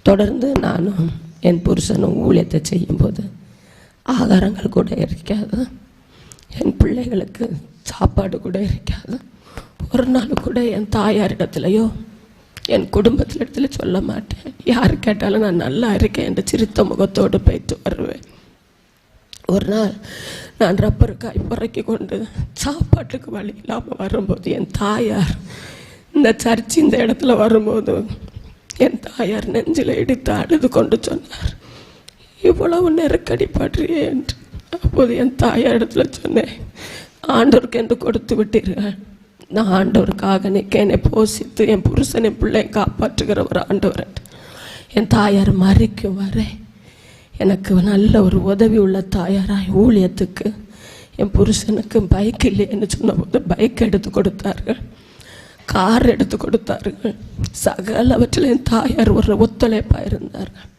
தொடர்ந்து நானும் என் புருஷனும் ஊழியத்தை செய்யும்போது ஆகாரங்கள் கூட இருக்காது, என் பிள்ளைகளுக்கு சாப்பாடு கூட இருக்காது. ஒரு நாள் கூட என் தாயாரிடத்துலையோ என் குடும்பத்திலிடத்துல சொல்ல மாட்டேன். யார் கேட்டாலும் நான் நல்லா இருக்கேன் என்று சிரித்த முகத்தோடு போயிட்டு வருவேன். ஒரு நாள் நான் ரப்பர் காய் புறக்கி கொண்டு சாப்பாட்டுக்கு வழி இல்லாமல் வரும்போது என் தாயார் இந்த சர்ச் இந்த இடத்துல வரும்போது என் தாயார் நெஞ்சில் இடித்து அழுது கொண்டு சொன்னார், இவ்வளவு நெருக்கடி படுறியே என்று. அப்போது என் தாயார் இடத்துல சொன்னேன், ஆண்டவருக்கு என்று கொடுத்து விட்டீர்கள். நான் ஆண்டவருக்காக நிற்க என்னை போஷித்து என் புருஷனை பிள்ளை காப்பாற்றுகிற ஒரு ஆண்டவர். என் தாயார் மறிக்கும் வரை எனக்கு நல்ல ஒரு உதவி உள்ள தாயாராய் ஊழியத்துக்கு என் புருஷனுக்கு பைக் இல்லைன்னு சொன்னபோது பைக் எடுத்து கொடுத்தார்கள், கார் எடுத்து கொடுத்தார்கள். சகலவற்றில் என் தாயார் ஒரு ஒத்துழைப்பாக இருந்தார்கள்.